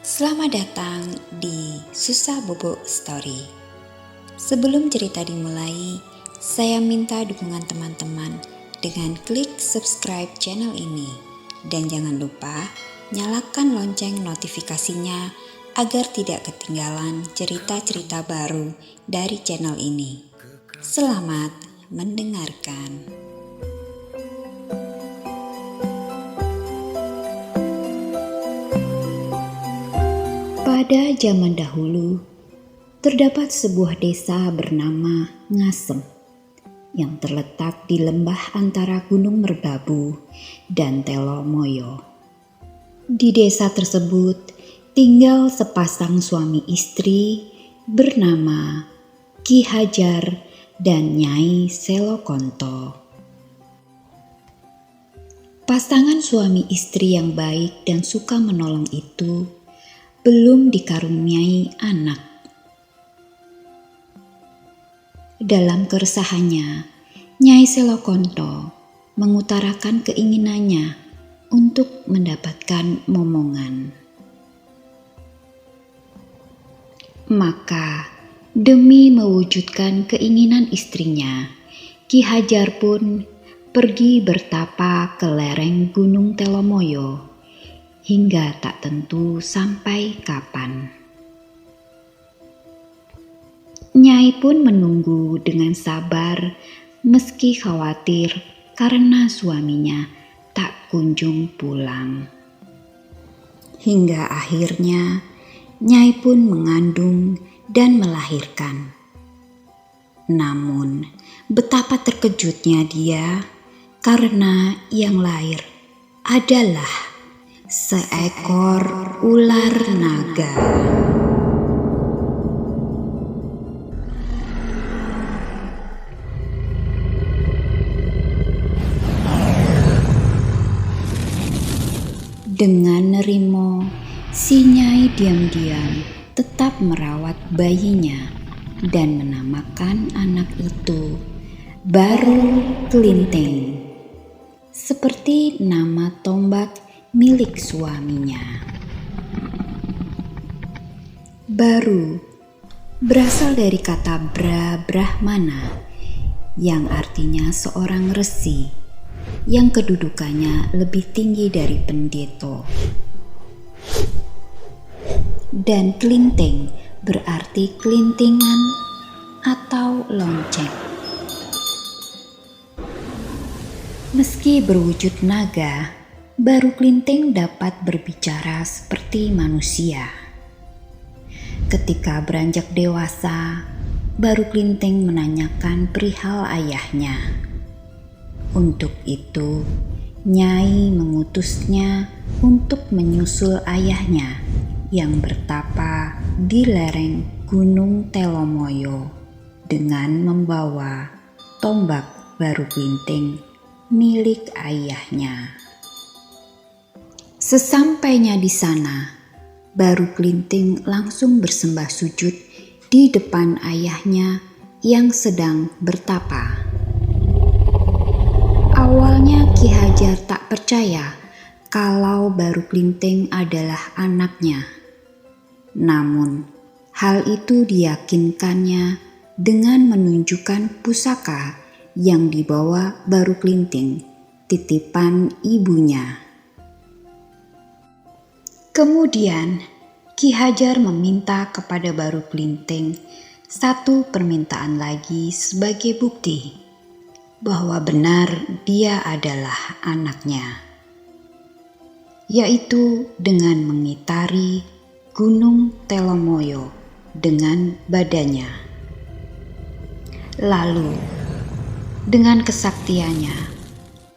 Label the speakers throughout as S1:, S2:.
S1: Selamat datang di Susah Bobo Story. Sebelum cerita dimulai, saya minta dukungan teman-teman dengan klik subscribe channel ini. Dan jangan lupa nyalakan lonceng notifikasinya agar tidak ketinggalan cerita-cerita baru dari channel ini. Selamat mendengarkan. Pada zaman dahulu, terdapat sebuah desa bernama Ngasem yang terletak di lembah antara Gunung Merbabu dan Telomoyo. Di desa tersebut tinggal sepasang suami istri bernama Ki Hajar dan Nyai Selokonto. Pasangan suami istri yang baik dan suka menolong itu belum dikaruniai anak. Dalam keresahannya, Nyai Selokonto mengutarakan keinginannya untuk mendapatkan momongan. Maka, demi mewujudkan keinginan istrinya, Ki Hajar pun pergi bertapa ke lereng Gunung Telomoyo hingga tak tentu sampai kapan. Nyai pun menunggu dengan sabar meski khawatir karena suaminya tak kunjung pulang. Hingga akhirnya Nyai pun mengandung dan melahirkan. Namun betapa terkejutnya dia karena yang lahir adalah seekor ular naga. Dengan nerimo, si Nyai diam-diam tetap merawat bayinya dan menamakan anak itu Baru Klinting, seperti nama tombak milik suaminya. Baru berasal dari kata Brahmana yang artinya seorang resi yang kedudukannya lebih tinggi dari pendeta. Dan Klinting berarti kelintingan atau lonceng. Meski berwujud naga, Baru Klinting dapat berbicara seperti manusia. Ketika beranjak dewasa, Baru Klinting menanyakan perihal ayahnya. Untuk itu, Nyai mengutusnya untuk menyusul ayahnya yang bertapa di lereng Gunung Telomoyo dengan membawa tombak Baru Klinting milik ayahnya. Sesampainya di sana, Baru Klinting langsung bersembah sujud di depan ayahnya yang sedang bertapa. Awalnya Ki Hajar tak percaya kalau Baru Klinting adalah anaknya. Namun, hal itu diyakinkannya dengan menunjukkan pusaka yang dibawa Baru Klinting, titipan ibunya. Kemudian, Ki Hajar meminta kepada Baru Klinting satu permintaan lagi sebagai bukti bahwa benar dia adalah anaknya, yaitu dengan mengitari Gunung Telomoyo dengan badannya. Lalu, dengan kesaktiannya,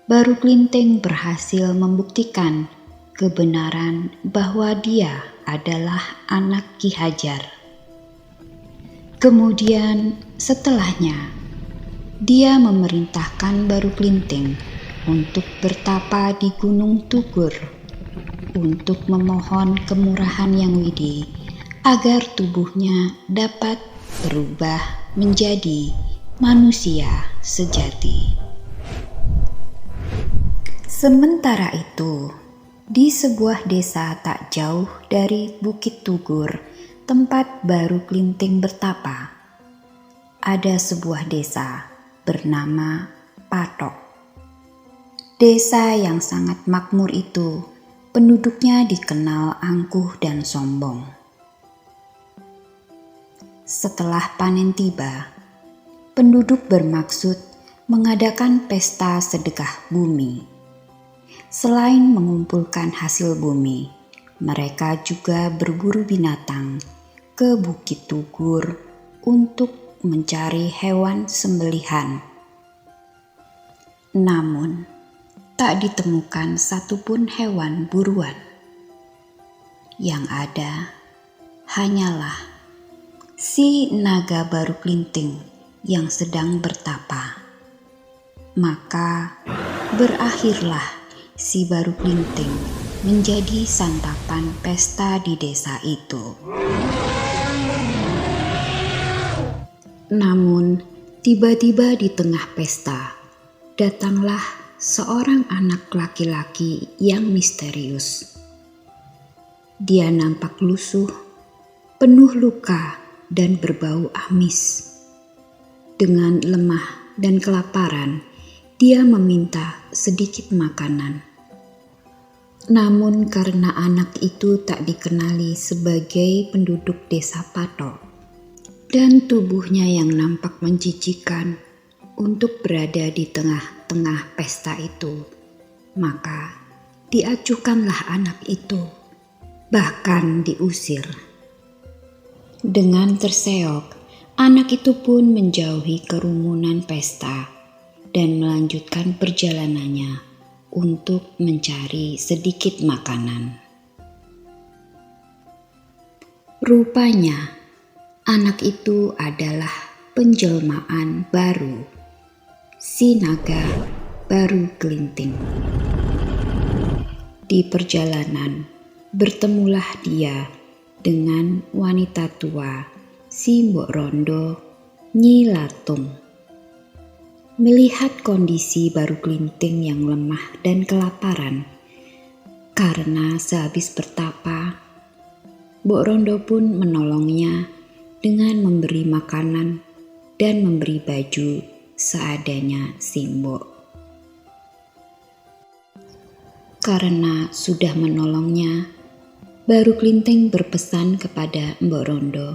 S1: Baru Klinting berhasil membuktikan kebenaran bahwa dia adalah anak Ki Hajar. Kemudian setelahnya, dia memerintahkan Baru Klinting untuk bertapa di Gunung Tugur untuk memohon kemurahan Yang Widi agar tubuhnya dapat berubah menjadi manusia sejati. Sementara itu, Di sebuah desa tak jauh dari Bukit Tugur, tempat Baru Klinting bertapa, ada sebuah desa bernama Patok. Desa yang sangat makmur itu, penduduknya dikenal angkuh dan sombong. Setelah panen tiba, penduduk bermaksud mengadakan pesta sedekah bumi. Selain mengumpulkan hasil bumi, mereka juga berburu binatang ke Bukit Tugur untuk mencari hewan sembelihan. Namun, tak ditemukan satupun hewan buruan. Yang ada hanyalah si naga Baru Klinting yang sedang bertapa. Maka berakhirlah si Baru Klinting menjadi santapan pesta di desa itu. Namun, tiba-tiba di tengah pesta, datanglah seorang anak laki-laki yang misterius. Dia nampak lusuh, penuh luka dan berbau amis. Dengan lemah dan kelaparan, dia meminta sedikit makanan. Namun karena anak itu tak dikenali sebagai penduduk desa Patok dan tubuhnya yang nampak menjijikan untuk berada di tengah-tengah pesta itu, maka diacuhkanlah anak itu, bahkan diusir. Dengan terseok, anak itu pun menjauhi kerumunan pesta dan melanjutkan perjalanannya untuk mencari sedikit makanan. Rupanya, anak itu adalah penjelmaan baru, si naga Baru Klinting. Di perjalanan, bertemulah dia dengan wanita tua, si Mbok Rondo Nyi Latung. Melihat kondisi Baru Klinting yang lemah dan kelaparan karena sehabis bertapa, Mbok Rondo pun menolongnya dengan memberi makanan dan memberi baju seadanya si Mbok. Karena sudah menolongnya, Baru Klinting berpesan kepada Mbok Rondo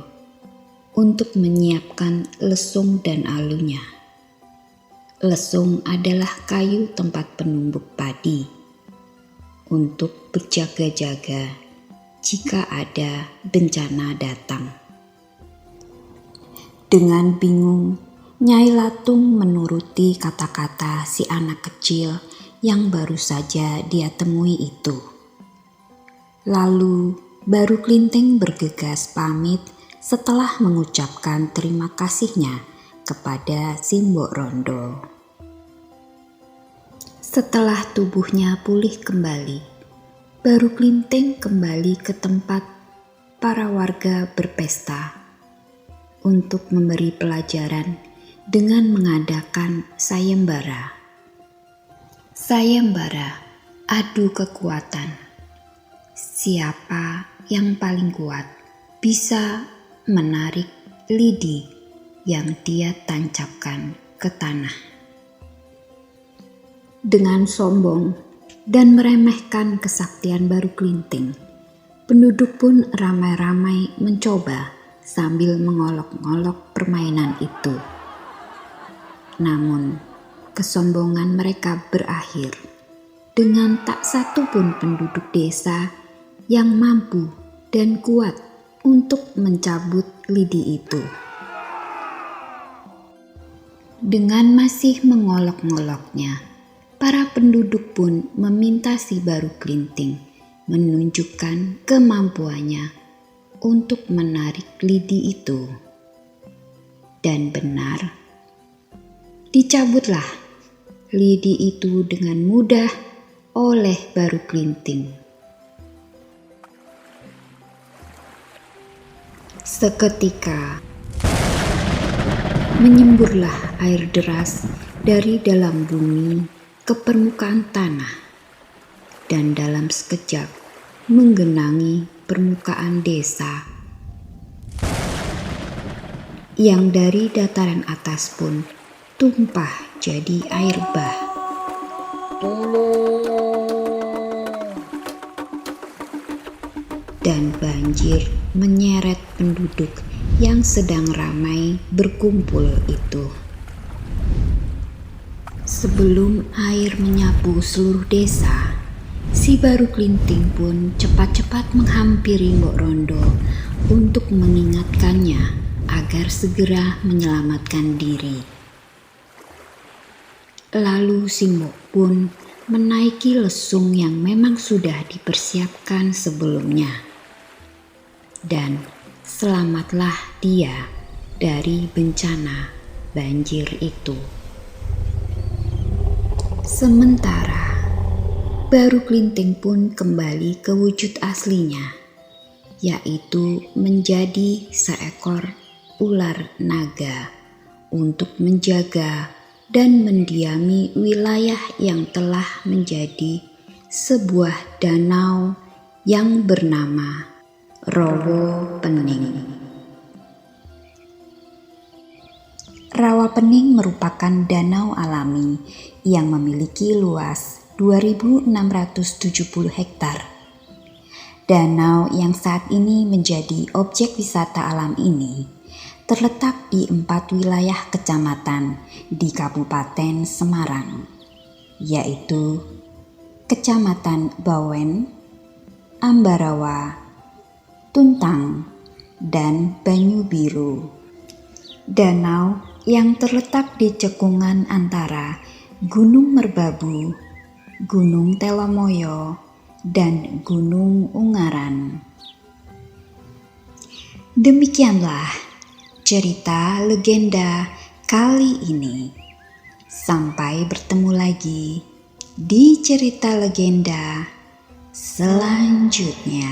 S1: untuk menyiapkan lesung dan alunya. Lesung adalah kayu tempat penumbuk padi untuk berjaga-jaga jika ada bencana datang. Dengan bingung, Nyai Latung menuruti kata-kata si anak kecil yang baru saja dia temui itu. Lalu Baru Klinting bergegas pamit setelah mengucapkan terima kasihnya kepada si Mbok Rondo. Setelah tubuhnya pulih kembali, Baru Klinting kembali ke tempat para warga berpesta untuk memberi pelajaran dengan mengadakan sayembara. Sayembara adu kekuatan. Siapa yang paling kuat bisa menarik lidi yang dia tancapkan ke tanah. Dengan sombong dan meremehkan kesaktian Baru Klinting, penduduk pun ramai-ramai mencoba sambil mengolok-ngolok permainan itu. Namun, kesombongan mereka berakhir dengan tak satu pun penduduk desa yang mampu dan kuat untuk mencabut lidi itu. Dengan masih mengolok-ngoloknya, para penduduk pun meminta si Baru Klinting menunjukkan kemampuannya untuk menarik lidi itu. Dan benar, dicabutlah lidi itu dengan mudah oleh Baru Klinting. Seketika menyemburlah air deras dari dalam bumi ke permukaan tanah dan dalam sekejap menggenangi permukaan desa, yang dari dataran atas pun tumpah jadi air bah. Dan banjir menyeret penduduk yang sedang ramai berkumpul itu. Sebelum air menyapu seluruh desa, si Baru Klinting pun cepat-cepat menghampiri Mbok Rondo untuk mengingatkannya agar segera menyelamatkan diri. Lalu si Mbok pun menaiki lesung yang memang sudah dipersiapkan sebelumnya. Dan selamatlah dia dari bencana banjir itu. Sementara Baru Klinting pun kembali ke wujud aslinya, yaitu menjadi seekor ular naga untuk menjaga dan mendiami wilayah yang telah menjadi sebuah danau yang bernama Rawa Pening. Rawa Pening merupakan danau alami yang memiliki luas 2.670 hektar. Danau yang saat ini menjadi objek wisata alam ini terletak di 4 wilayah kecamatan di Kabupaten Semarang, yaitu Kecamatan Bawen, Ambarawa, Tuntang, dan Banyu Biru. Danau yang terletak di cekungan antara Gunung Merbabu, Gunung Telomoyo, dan Gunung Ungaran. Demikianlah cerita legenda kali ini. Sampai bertemu lagi di cerita legenda selanjutnya.